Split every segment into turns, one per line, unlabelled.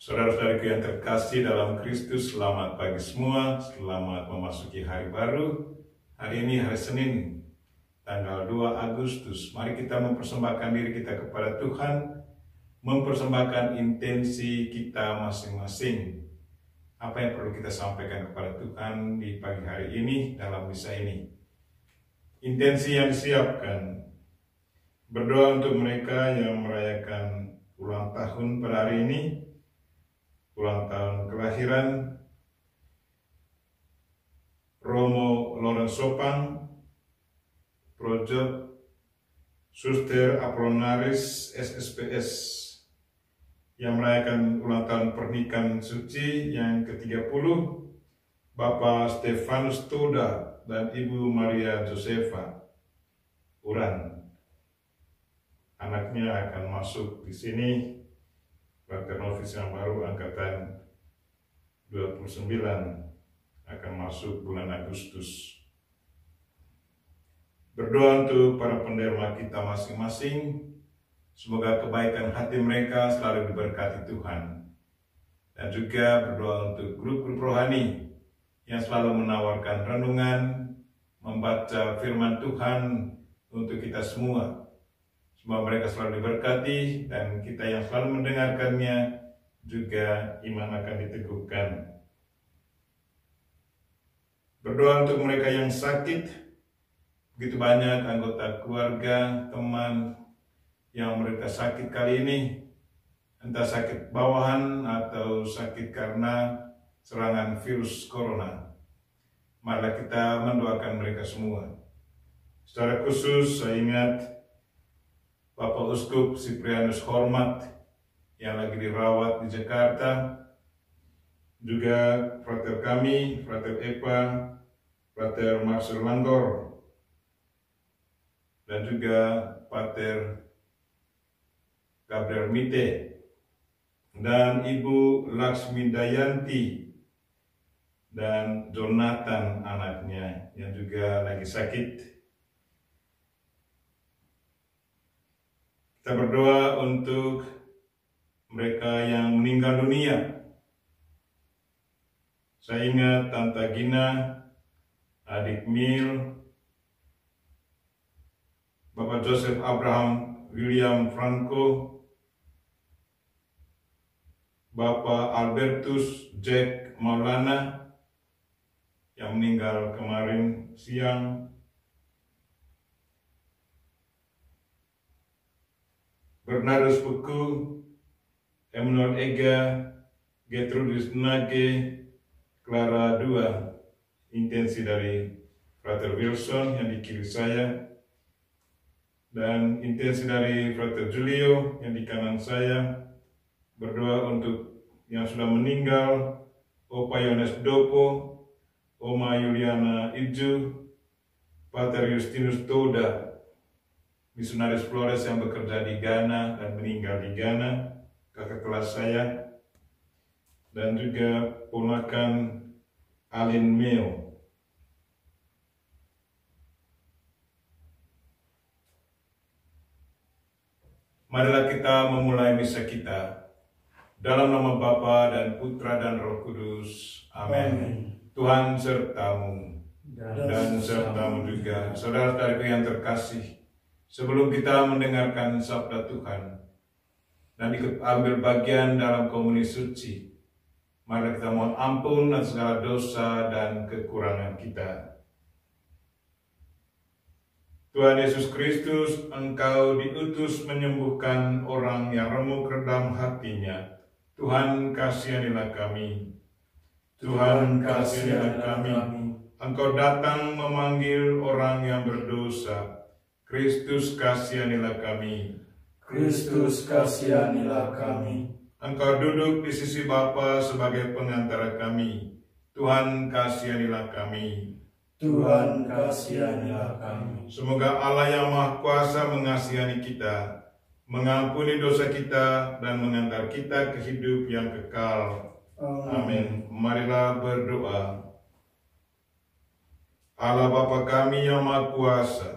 Saudara-saudariku yang terkasih dalam Kristus, selamat pagi semua, selamat memasuki hari baru. Hari ini hari Senin, tanggal 2 Agustus. Mari kita mempersembahkan diri kita kepada Tuhan, mempersembahkan intensi kita masing-masing. Apa yang perlu kita sampaikan kepada Tuhan di pagi hari ini dalam misa ini. Intensi yang disiapkan, berdoa untuk mereka yang merayakan ulang tahun pada hari ini, ulang tahun kelahiran Romo Lawrence Sopang, Project Suster Apollinaris SSPS, yang merayakan ulang tahun pernikahan suci yang ke-30, Bapak Stefanus Toda dan Ibu Maria Josefa Uran. Anaknya akan masuk di sini, Frater Novis yang baru angkatan 29 akan masuk bulan Agustus. Berdoa untuk para penderma kita masing-masing, semoga kebaikan hati mereka selalu diberkati Tuhan. Dan juga berdoa untuk grup-grup rohani yang selalu menawarkan renungan, membaca firman Tuhan untuk kita semua. Semoga mereka selalu diberkati dan kita yang selalu mendengarkannya juga iman akan diteguhkan. Berdoa untuk mereka yang sakit, begitu banyak anggota keluarga, teman yang mereka sakit kali ini, entah sakit bawahan atau sakit karena serangan virus corona. Marilah kita mendoakan mereka semua. Secara khusus saya ingat Bapak Uskup Siprianus Hormat yang lagi dirawat di Jakarta, juga frater kami, frater Epa, frater Marcel Langgor, dan juga pater Gabriel Mite, dan Ibu Laksmi Dayanti, dan Jonathan anaknya yang juga lagi sakit. Kita berdoa untuk mereka yang meninggal dunia. Saya ingat Tante Gina, adik Mil, Bapak Joseph Abraham William Franco, Bapak Albertus Jack Maulana yang meninggal kemarin siang, Bernardus Puku, Emmanuel Ega, Gertrudis Nage, Clara II, intensi dari Frater Wilson yang di kiri saya, dan intensi dari Frater Julio yang di kanan saya. Berdoa untuk yang sudah meninggal, Opa Yones Dopo, Oma Juliana Iju, Pater Justinus Toda, misionaris Flores yang bekerja di Ghana dan meninggal di Ghana, kakak kelas saya, dan juga ponakan Alin Meo. Marilah kita memulai misa kita dalam nama Bapa dan Putra dan Roh Kudus. Amin. Tuhan sertamu dan sertamu juga, saudara-saudariku yang terkasih. Sebelum kita mendengarkan sabda Tuhan dan ikut ambil bagian dalam komuni suci, mari kita mohon ampun atas segala dosa dan kekurangan kita. Tuhan Yesus Kristus, Engkau diutus menyembuhkan orang yang remuk redam hatinya. Tuhan, kasihanilah kami. Tuhan, kasihanilah kami. Engkau datang memanggil orang yang berdosa. Kristus, kasihanilah kami.
Kristus, kasihanilah kami.
Engkau duduk di sisi Bapa sebagai pengantara kami. Tuhan, kasihanilah kami.
Tuhan, kasihanilah kami.
Semoga Allah yang Maha Kuasa mengasihani kita, mengampuni dosa kita, dan mengantar kita ke hidup yang kekal. Amin. Marilah berdoa. Allah Bapa kami yang Maha Kuasa,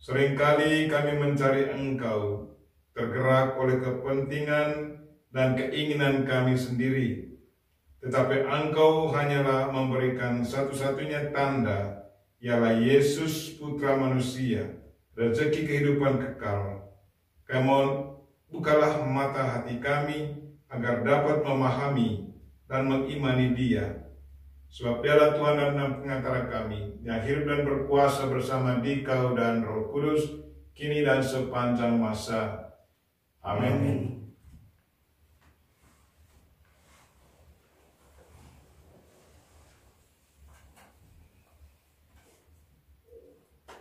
seringkali kami mencari Engkau, tergerak oleh kepentingan dan keinginan kami sendiri, tetapi Engkau hanyalah memberikan satu-satunya tanda, ialah Yesus Putra Manusia, rezeki kehidupan kekal. Kami bukalah mata hati kami agar dapat memahami dan mengimani Dia. Sebab Dialah Tuhan dan pengantara kami, yang hidup dan berkuasa bersama Dikau dan Roh Kudus, kini dan sepanjang masa. Amin.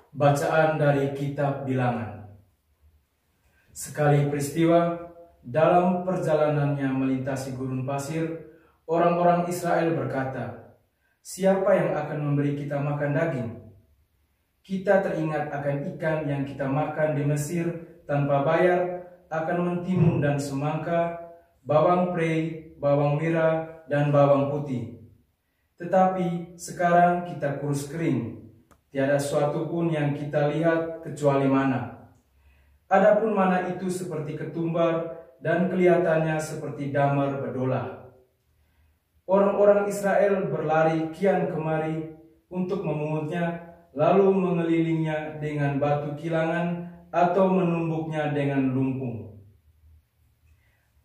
Bacaan dari Kitab Bilangan. Sekali peristiwa, dalam perjalanannya melintasi gurun pasir, orang-orang Israel berkata, "Siapa yang akan memberi kita makan daging? Kita teringat akan ikan yang kita makan di Mesir tanpa bayar, akan mentimun dan semangka, bawang prei, bawang merah, dan bawang putih. Tetapi sekarang kita kurus kering, tiada suatu pun yang kita lihat kecuali mana. Adapun mana itu seperti ketumbar dan kelihatannya seperti damar bedolah." Orang-orang Israel berlari kian kemari untuk memungutnya, lalu mengelilingnya dengan batu kilangan atau menumbuknya dengan lumpung.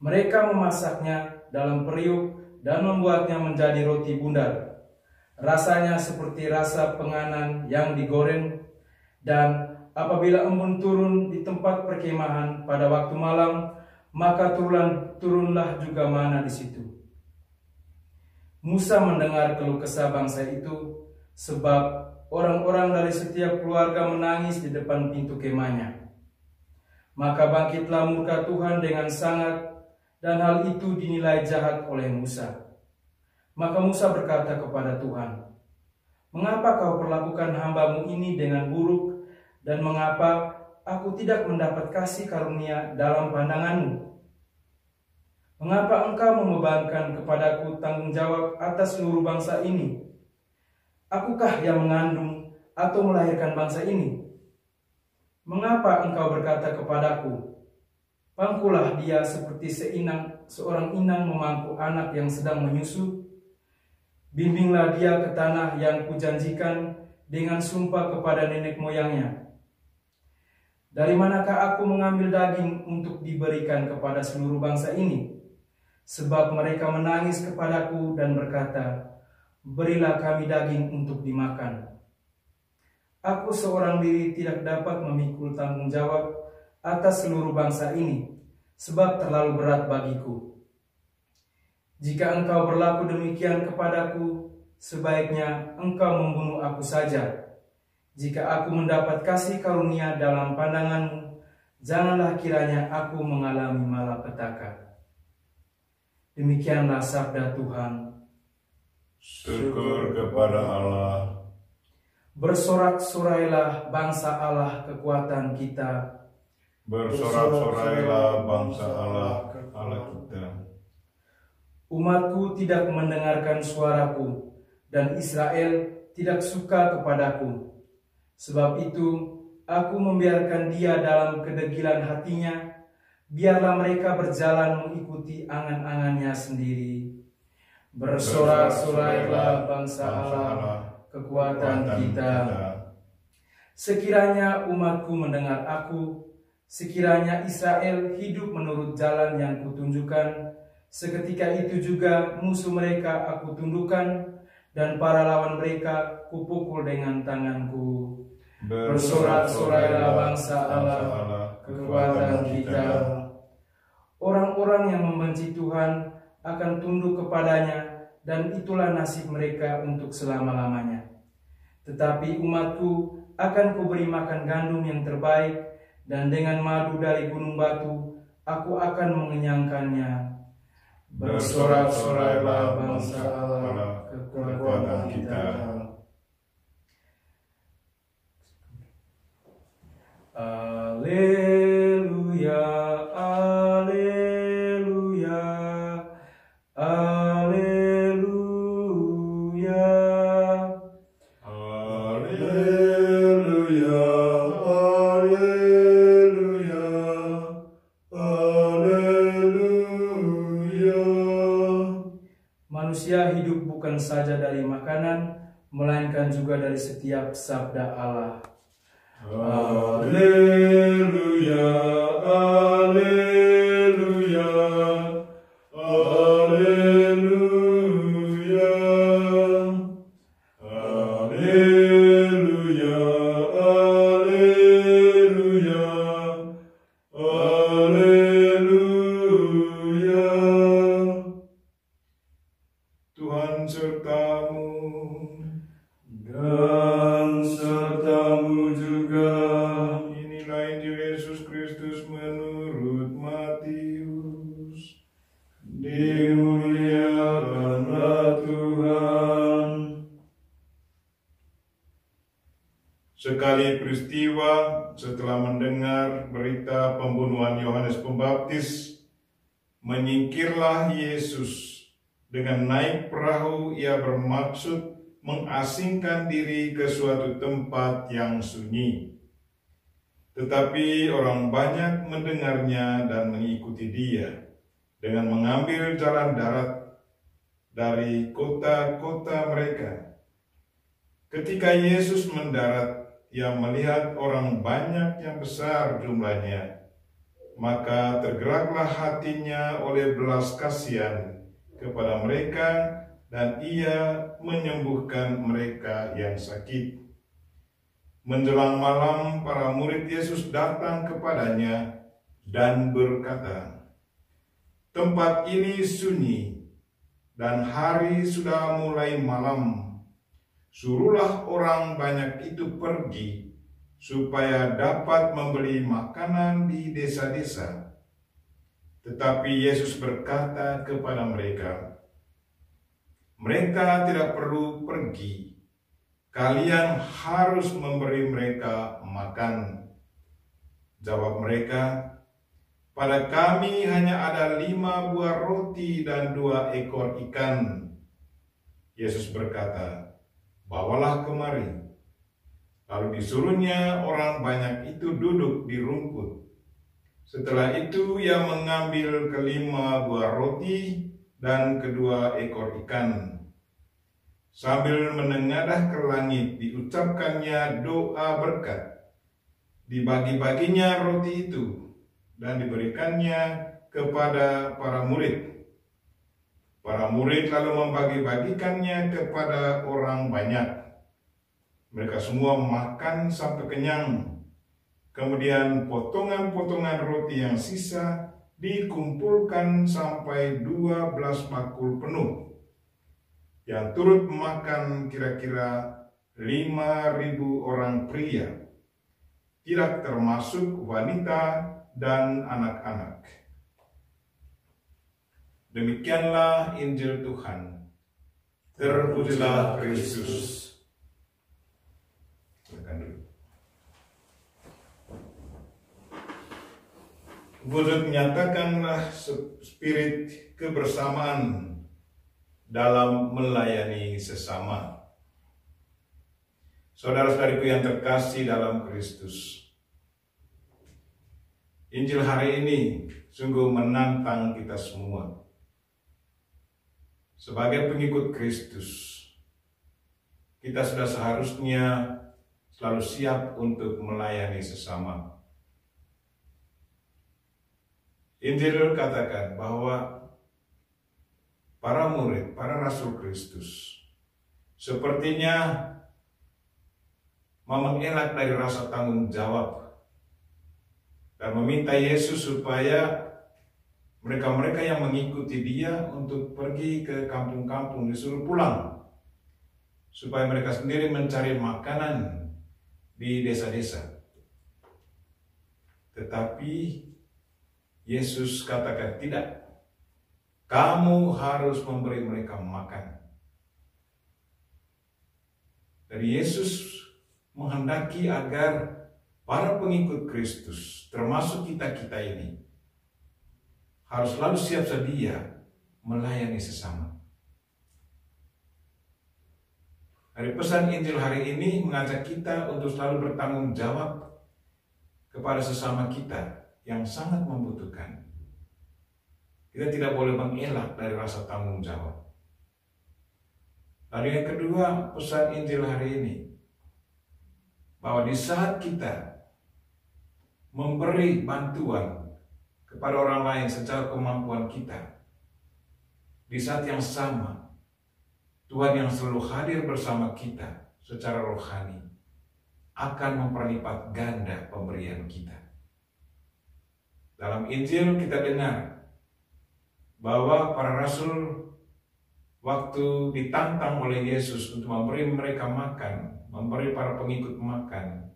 Mereka memasaknya dalam periuk dan membuatnya menjadi roti bundar. Rasanya seperti rasa penganan yang digoreng, dan apabila embun turun di tempat perkemahan pada waktu malam, maka turunlah juga mana di situ. Musa mendengar keluh kesah bangsa itu, sebab orang-orang dari setiap keluarga menangis di depan pintu kemahnya. Maka bangkitlah murka Tuhan dengan sangat, dan hal itu dinilai jahat oleh Musa. Maka Musa berkata kepada Tuhan, "Mengapa kau perlakukan hambamu ini dengan buruk, dan mengapa aku tidak mendapat kasih karunia dalam pandanganmu? Mengapa engkau membebankan kepadaku tanggung jawab atas seluruh bangsa ini? Akukah yang mengandung atau melahirkan bangsa ini? Mengapa engkau berkata kepadaku, pangkulah dia seperti seorang inang memangku anak yang sedang menyusu? Bimbinglah dia ke tanah yang kujanjikan dengan sumpah kepada nenek moyangnya. Dari manakah aku mengambil daging untuk diberikan kepada seluruh bangsa ini? Sebab mereka menangis kepadaku dan berkata, berilah kami daging untuk dimakan. Aku seorang diri tidak dapat memikul tanggung jawab atas seluruh bangsa ini, sebab terlalu berat bagiku. Jika engkau berlaku demikian kepadaku, sebaiknya engkau membunuh aku saja. Jika aku mendapat kasih karunia dalam pandanganmu, janganlah kiranya aku mengalami malapetaka." Demikianlah sabda Tuhan.
Syukur kepada Allah.
Bersorak-sorailah bangsa Allah kekuatan kita.
Bersorak-sorailah bangsa Allah, Allah kita.
Umatku tidak mendengarkan suaraku, dan Israel tidak suka kepadaku. Sebab itu aku membiarkan dia dalam kedegilan hatinya. Biarlah mereka berjalan mengikuti angan-angannya sendiri. Bersorak-sorailah bangsa Allah, kekuatan kita. Sekiranya umatku mendengar aku, sekiranya Israel hidup menurut jalan yang kutunjukkan, seketika itu juga musuh mereka aku tundukkan, dan para lawan mereka kupukul dengan tanganku. Bersorak-sorailah bangsa Allah, kekuatan kita. Orang-orang yang membenci Tuhan akan tunduk kepadanya, dan itulah nasib mereka untuk selama-lamanya. Tetapi umatku akan kuberi makan gandum yang terbaik, dan dengan madu dari gunung batu aku akan mengenyangkannya. Bersorak-sorailah bangsa Allah, kekuatan kita. Alleluia, alleluia, alleluia.
Alleluia, alleluia, alleluia.
bukan saja dari makanan, melainkan juga dari setiap sabda Allah.
Haleluya, haleluya, haleluya, haleluya, haleluya, haleluya.
Tuhan sertamu.
Dan sertamu juga.
Inilah Injil Yesus Kristus menurut Matius.
Dimuliakanlah Tuhan.
Sekali peristiwa setelah mendengar berita pembunuhan Yohanes Pembaptis, menyingkirlah Yesus. Dengan naik perahu, ia bermaksud mengasingkan diri ke suatu tempat yang sunyi. Tetapi orang banyak mendengarnya dan mengikuti dia dengan mengambil jalan darat dari kota-kota mereka. Ketika Yesus mendarat, ia melihat orang banyak yang besar jumlahnya, maka tergeraklah hatinya oleh belas kasihan kepada mereka, dan ia menyembuhkan mereka yang sakit. Menjelang malam, para murid Yesus datang kepadanya dan berkata, "Tempat ini sunyi, dan hari sudah mulai malam. Suruhlah orang banyak itu pergi, supaya dapat membeli makanan di desa-desa." Tetapi Yesus berkata kepada mereka, "Mereka tidak perlu pergi. Kalian harus memberi mereka makan." Jawab mereka, "Pada kami hanya ada 5 buah roti dan 2 ekor ikan." Yesus berkata, "Bawalah kemari." Lalu disuruhnya orang banyak itu duduk di rumput. Setelah itu ia mengambil ke-5 buah roti dan kedua ekor ikan. Sambil menengadah ke langit, diucapkannya doa berkat. Dibagi-baginya roti itu dan diberikannya kepada para murid. Para murid lalu membagi-bagikannya kepada orang banyak. Mereka semua makan sampai kenyang. Kemudian potongan-potongan roti yang sisa dikumpulkan sampai 12 bakul penuh, yang turut makan kira-kira 5.000 orang pria, tidak termasuk wanita dan anak-anak. Demikianlah Injil Tuhan. Terpujilah Kristus. Silakan dulu. Wujud menyatakanlah spirit kebersamaan dalam melayani sesama. Saudara-saudariku yang terkasih dalam Kristus, Injil hari ini sungguh menantang kita semua. Sebagai pengikut Kristus, kita sudah seharusnya selalu siap untuk melayani sesama. Injil katakan bahwa para murid, para rasul Kristus sepertinya mau mengelak dari rasa tanggung jawab dan meminta Yesus supaya mereka-mereka yang mengikuti dia untuk pergi ke kampung-kampung, disuruh pulang supaya mereka sendiri mencari makanan di desa-desa. Tetapi Yesus katakan, "Tidak, kamu harus memberi mereka makan." Dari Yesus menghendaki agar para pengikut Kristus, termasuk kita-kita ini, harus selalu siap sedia melayani sesama. Dari pesan Injil hari ini mengajak kita untuk selalu bertanggung jawab kepada sesama kita yang sangat membutuhkan. Kita tidak boleh mengelak dari rasa tanggung jawab. Lalu yang kedua, pesan Injil hari ini, bahwa di saat kita memberi bantuan kepada orang lain secara kemampuan kita, di saat yang sama, Tuhan yang selalu hadir bersama kita secara rohani akan memperlipat ganda pemberian kita. Dalam Injil kita dengar bahwa para rasul waktu ditantang oleh Yesus untuk memberi mereka makan, memberi para pengikut makan,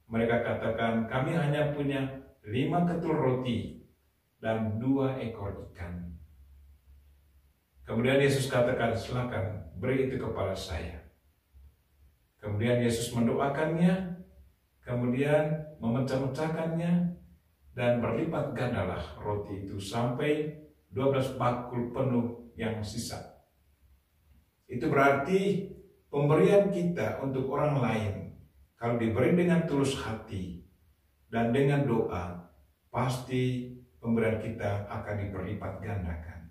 mereka katakan, kami hanya punya 5 ketul roti dan 2 ekor ikan. Kemudian Yesus katakan, silakan beri itu kepada saya. Kemudian Yesus mendoakannya, kemudian memecah-mecahkannya, dan berlipat gandalah roti itu sampai 12 bakul penuh yang sisa. Itu berarti pemberian kita untuk orang lain, kalau diberi dengan tulus hati dan dengan doa, pasti pemberian kita akan diperlipat gandakan.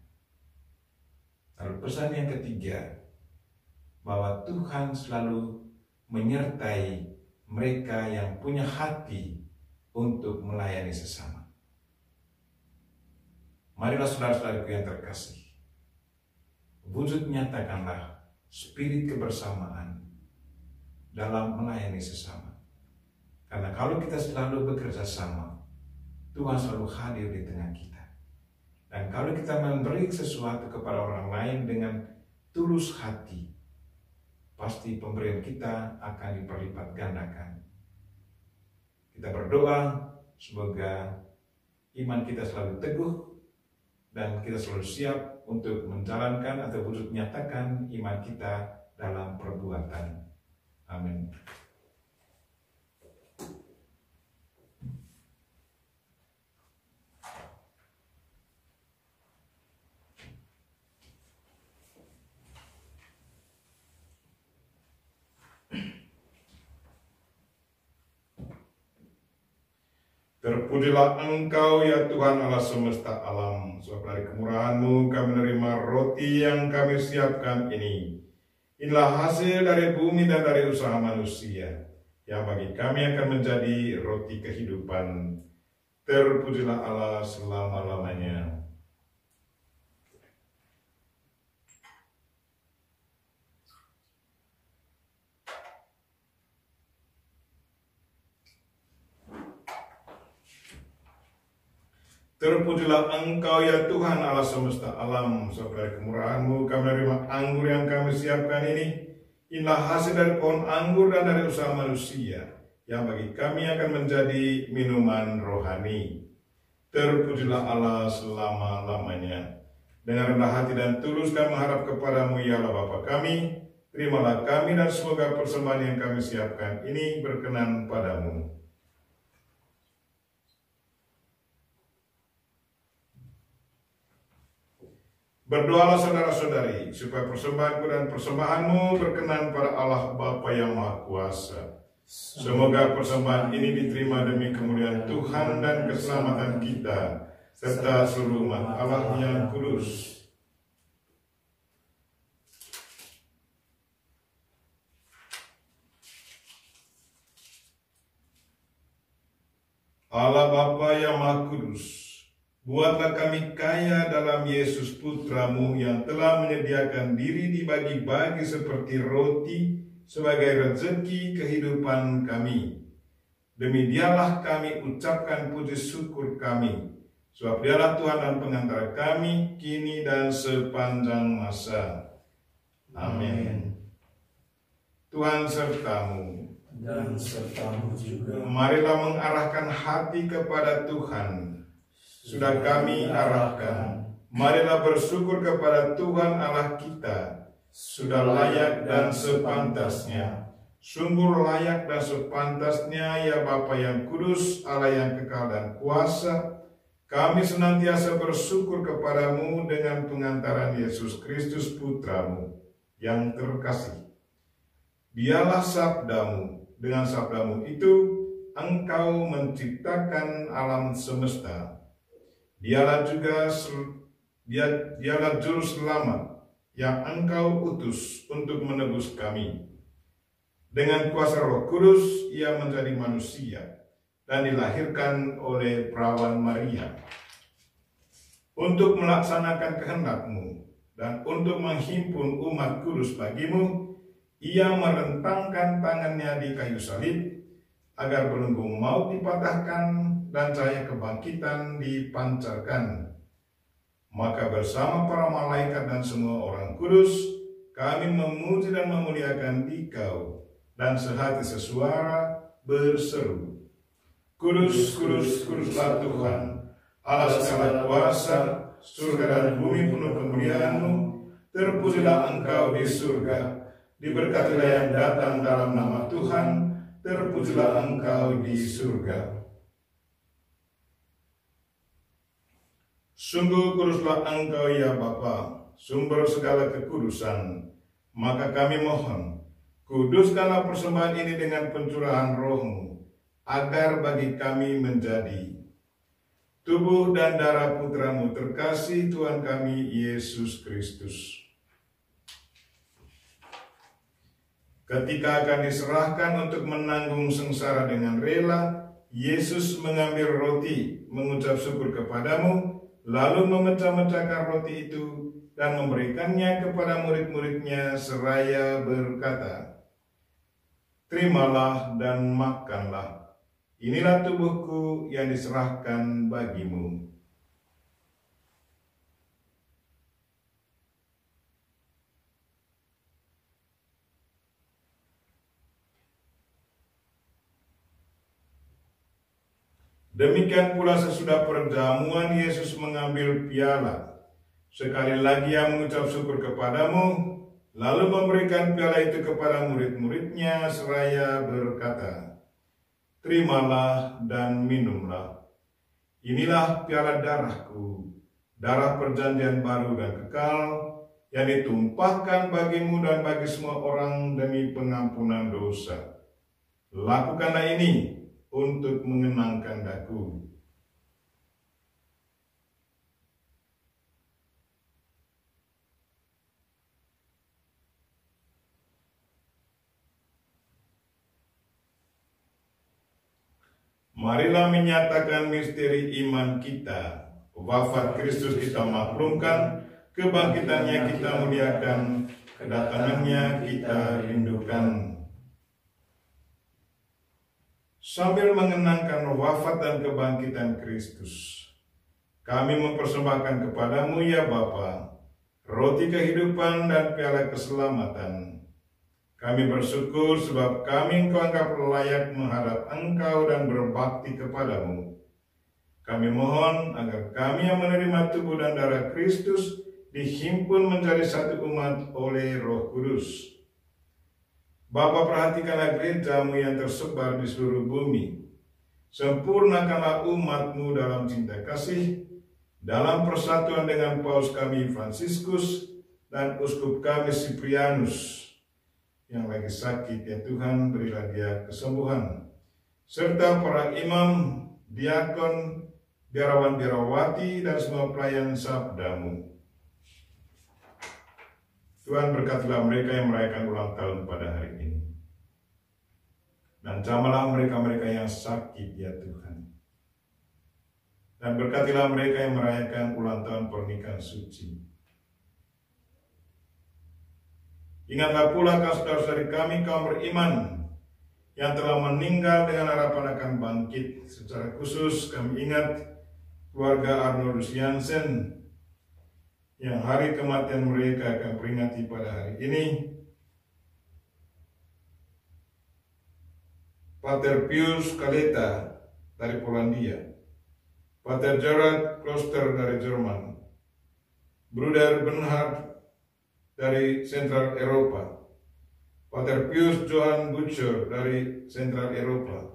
Lalu pesan yang ketiga, bahwa Tuhan selalu menyertai mereka yang punya hati untuk melayani sesama. Marilah saudara-saudaraku yang terkasih, wujud nyatakanlah spirit kebersamaan dalam melayani sesama. Karena kalau kita selalu bekerja sama, Tuhan selalu hadir di tengah kita. Dan kalau kita memberi sesuatu kepada orang lain dengan tulus hati, pasti pemberian kita akan diperlipat gandakan. Kita berdoa, semoga iman kita selalu teguh, dan kita selalu siap untuk menjalankan atau wujud nyatakan iman kita dalam perbuatan. Amin. Terpujilah Engkau ya Tuhan Allah semesta alam, sebab dari kemurahan-Mu kami menerima roti yang kami siapkan ini. Inilah hasil dari bumi dan dari usaha manusia, yang bagi kami akan menjadi roti kehidupan. Terpujilah Allah selama-lamanya. Terpujilah Engkau ya Tuhan Allah semesta alam, sebab dari kemurahan-Mu kami menerima anggur yang kami siapkan ini. Inilah hasil dari pohon anggur dan dari usaha manusia, yang bagi kami akan menjadi minuman rohani. Terpujilah Allah selama-lamanya. Dengan rendah hati dan tulus kami mengharap kepada-Mu ya Allah Bapa kami. Terimalah kami dan semoga persembahan yang kami siapkan ini berkenan pada-Mu. Berdoalah saudara-saudari, supaya persembahanku dan persembahanmu berkenan pada Allah Bapa yang Maha Kuasa. Semoga persembahan ini diterima demi kemuliaan Tuhan dan keselamatan kita, serta seluruh umat Allah yang kudus. Allah Bapa yang Maha Kudus, buatlah kami kaya dalam Yesus Putra-Mu yang telah menyediakan diri dibagi-bagi seperti roti sebagai rezeki kehidupan kami. Demi Dialah kami ucapkan puji syukur kami, sebab Dialah Tuhan dan pengantara kami kini dan sepanjang masa. Amin. Tuhan serta-Mu
dan serta-Mu juga.
Marilah mengarahkan hati kepada Tuhan. Sudah kami arahkan, marilah bersyukur kepada Tuhan Allah kita. Sudah layak dan sepantasnya, sungguh layak dan sepantasnya ya Bapa yang kudus, Allah yang kekal dan kuasa. Kami senantiasa bersyukur kepada-Mu dengan pengantaran Yesus Kristus Putra-Mu yang terkasih. Dialah sabda-Mu, dengan sabda-Mu itu Engkau menciptakan alam semesta. Dialah juru selamat yang Engkau utus untuk menebus kami. Dengan kuasa Roh Kudus ia menjadi manusia dan dilahirkan oleh perawan Maria. Untuk melaksanakan kehendak-Mu dan untuk menghimpun umat kudus bagi-Mu, ia merentangkan tangannya di kayu salib, agar belenggu maut dipatahkan dan cahaya kebangkitan dipancarkan. Maka bersama para malaikat dan semua orang kudus, kami memuji dan memuliakan Dikau, dan sehati sesuara berseru, Kudus, kudus, kuduslah Tuhan, Allah segala kuasa, surga dan bumi penuh kemuliaan-Mu. Terpujilah Engkau di surga, diberkatilah yang datang dalam nama Tuhan, terpujilah Engkau di surga. Sungguh kuduslah Engkau ya Bapa, sumber segala kekudusan. Maka kami mohon, kuduskanlah persembahan ini dengan pencurahan Roh-Mu, agar bagi kami menjadi tubuh dan darah Putra-Mu terkasih, Tuhan kami Yesus Kristus. Ketika akan diserahkan untuk menanggung sengsara dengan rela, Yesus mengambil roti, mengucap syukur kepadamu, lalu memecah-mecahkan roti itu dan memberikannya kepada murid-muridnya seraya berkata, Terimalah dan makanlah. Inilah tubuhku yang diserahkan bagimu. Demikian pula sesudah perjamuan Yesus mengambil piala. Sekali lagi ia mengucap syukur kepadamu, lalu memberikan piala itu kepada murid-muridnya seraya berkata, Terimalah dan minumlah. Inilah piala darahku, darah perjanjian baru dan kekal, yang ditumpahkan bagimu dan bagi semua orang demi pengampunan dosa. Lakukanlah ini untuk mengenangkan Aku. Marilah menyatakan misteri iman kita. Wafat Kristus kita maklumkan, kebangkitannya kita muliakan, kedatangannya kita rindukan. Sambil mengenangkan wafat dan kebangkitan Kristus, kami mempersembahkan kepadamu ya Bapa, roti kehidupan dan piala keselamatan. Kami bersyukur sebab kami Engkau anggap layak menghadap Engkau dan berbakti kepadamu. Kami mohon agar kami yang menerima tubuh dan darah Kristus dihimpun menjadi satu umat oleh Roh Kudus. Bapa, perhatikanlah gereja-Mu yang tersebar di seluruh bumi. Sempurnakanlah umat-Mu dalam cinta kasih, dalam persatuan dengan Paus kami Fransiskus dan Uskup kami Siprianus, yang lagi sakit, ya Tuhan berilah dia kesembuhan, serta para imam, diakon, biarawan-biarawati, dan semua pelayan sabda-Mu. Tuhan berkatilah mereka yang merayakan ulang tahun pada hari ini, dan jamalah mereka-mereka yang sakit, ya Tuhan, dan berkatilah mereka yang merayakan ulang tahun pernikahan suci. Ingatlah pula saudara-saudari kami kaum beriman yang telah meninggal dengan harapan akan bangkit. Secara khusus kami ingat keluarga Arnoldus Jansen yang hari kematian mereka akan peringati pada hari ini. Pater Pius Kaleta dari Polandia, Pater Gerard Kloster dari Jerman, Bruder Bernhard dari Central Eropa, Pater Pius Johann Butcher dari Central Eropa,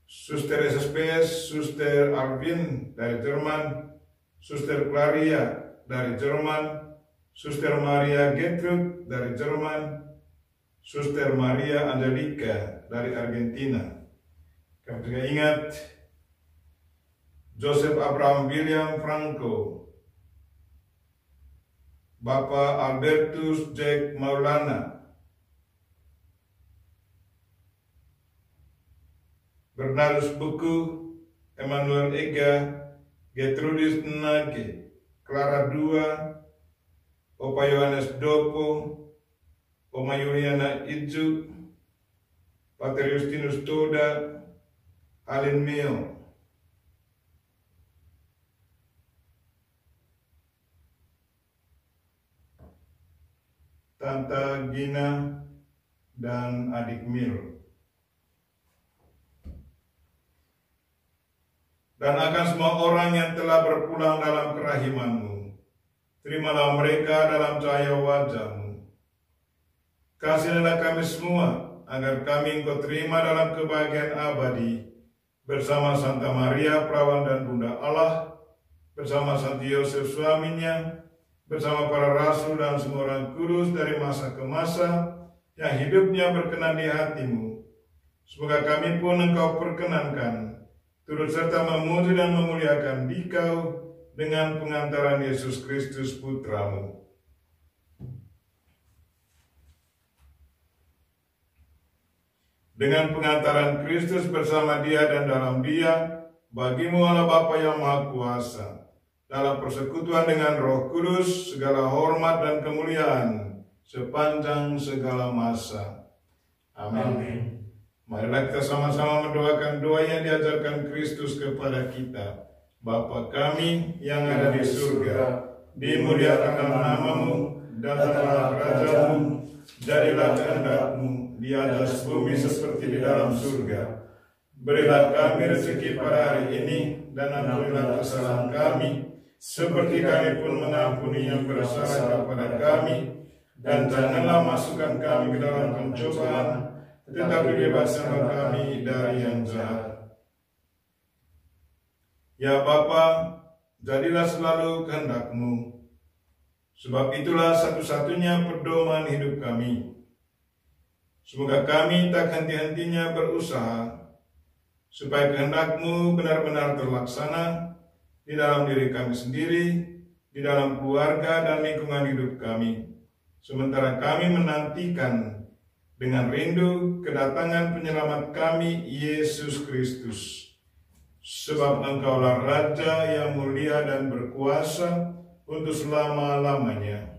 Suster SSPS Suster Arvin dari Jerman, Suster Claria dari Jerman, Suster Maria Gertrud dari Jerman, Suster Maria Angelica dari Argentina. Kami juga ingat Joseph Abraham William Franco, Bapak Albertus Jack Maulana, Bernardus Buku, Emmanuel Ega, Gertrudis Nage, Clara Dua, Opa Yohanes Dopo, Oma Yuliana Idzu, Pater Justinus Toda, Alin Meo, Tante Gina, dan adik Mil. Dan akan semua orang yang telah berpulang dalam kerahiman-Mu, terimalah mereka dalam cahaya wajah-Mu. Kasihilah kami semua, agar kami Engkau terima dalam kebahagiaan abadi, bersama Santa Maria, Perawan dan Bunda Allah, bersama Santi Yosef suaminya, bersama para rasul dan semua orang kudus dari masa ke masa, yang hidupnya berkenan di hati-Mu. Semoga kami pun Engkau perkenankan, turut serta memuji dan memuliakan Dikau dengan pengantaran Yesus Kristus Putra-Mu. Dengan pengantaran Kristus bersama Dia dan dalam Dia, bagi-Mu Allah Bapa yang Maha Kuasa, dalam persekutuan dengan Roh Kudus, segala hormat dan kemuliaan sepanjang segala masa. Amin. Marilah kita sama-sama mendoakan doa yang diajarkan Kristus kepada kita. Bapa kami yang ada di surga, dimuliakanlah nama-Mu, datanglah kerajaan-Mu, jadilah kehendak-Mu di atas bumi seperti di dalam surga. Berilah kami rezeki pada hari ini, dan ampunilah kesalahan kami, seperti kami pun mengampuni yang bersalah kepada kami, dan janganlah masukkan kami ke dalam pencobaan, tetapi bebaskanlah kami dari yang jahat. Ya Bapa, jadilah selalu kehendak-Mu, sebab itulah satu-satunya pedoman hidup kami. Semoga kami tak henti-hentinya berusaha, supaya kehendak-Mu benar-benar terlaksana di dalam diri kami sendiri, di dalam keluarga dan lingkungan hidup kami, sementara kami menantikan dengan rindu kedatangan penyelamat kami, Yesus Kristus. Sebab Engkaulah Raja yang mulia dan berkuasa untuk selama-lamanya.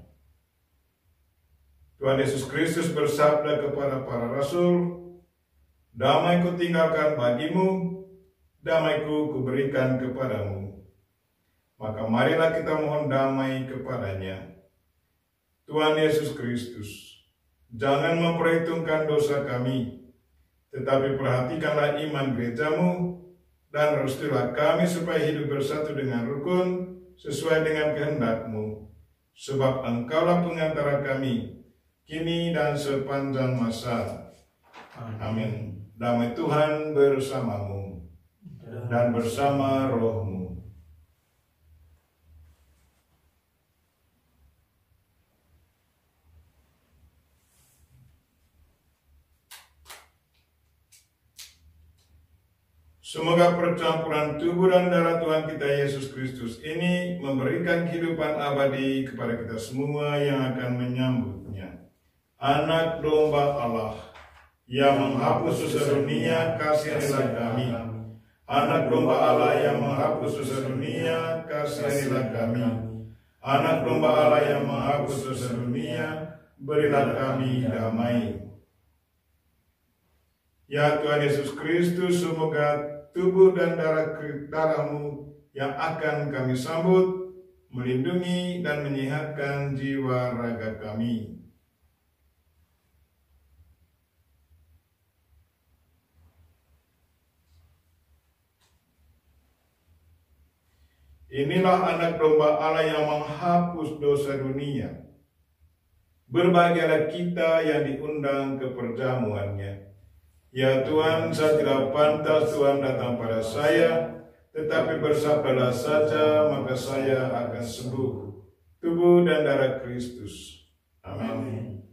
Tuhan Yesus Kristus bersabda kepada para rasul, "Damai-Ku tinggalkan bagimu, damai-Ku kuberikan kepadamu." Maka marilah kita mohon damai kepadanya. Tuhan Yesus Kristus, jangan memperhitungkan dosa kami, tetapi perhatikanlah iman gereja-Mu, dan restuilah kami supaya hidup bersatu dengan rukun, sesuai dengan kehendak-Mu. Sebab Engkaulah pengantara kami, kini dan sepanjang masa. Amin. Damai Tuhan bersamamu, dan bersama roh-Mu. Semoga percampuran tubuh dan darah Tuhan kita Yesus Kristus ini memberikan kehidupan abadi kepada kita semua yang akan menyambutnya. Anak domba Allah yang menghapus dosa dunia, kasihanilah kami. Anak domba Allah yang menghapus dosa dunia, kasihanilah kami. Anak domba Allah yang menghapus dosa dunia, berilah kami damai. Ya Tuhan Yesus Kristus, semoga tubuh dan darah-Mu yang akan kami sambut melindungi dan menyehatkan jiwa raga kami. Inilah anak domba Allah yang menghapus dosa dunia. Berbahagialah kita yang diundang ke perjamuannya. Ya Tuhan, saya tidak pantas Tuhan datang pada saya, tetapi bersabdalah saja, maka saya akan sembuh. Tubuh dan darah Kristus. Amin.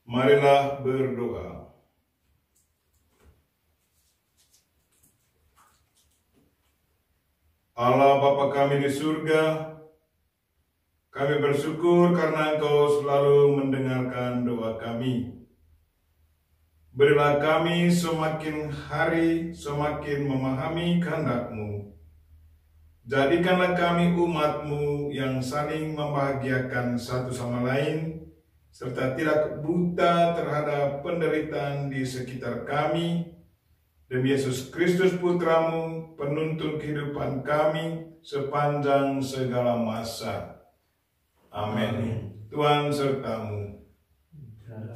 Marilah berdoa. Allah Bapa kami di surga, kami bersyukur karena Engkau selalu mendengarkan doa kami. Berilah kami semakin hari semakin memahami kehendak-Mu. Jadikanlah kami umat-Mu yang saling membahagiakan satu sama lain, serta tidak buta terhadap penderitaan di sekitar kami. Demi Yesus Kristus Putra-Mu, penuntun kehidupan kami sepanjang segala masa. Amin. Tuhan serta-Mu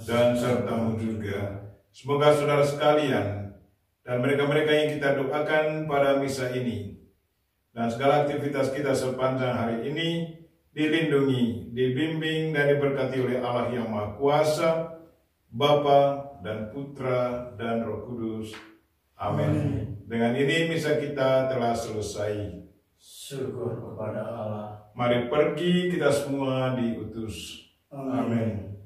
dan serta-Mu juga. Semoga saudara sekalian dan mereka-mereka yang kita doakan pada misa ini dan segala aktivitas kita sepanjang hari ini dilindungi, dibimbing dan diberkati oleh Allah yang Maha Kuasa, Bapa dan Putra dan Roh Kudus. Amin. Dengan ini misa kita telah selesai.
Syukur kepada Allah.
Mari pergi kita semua diutus. Amin.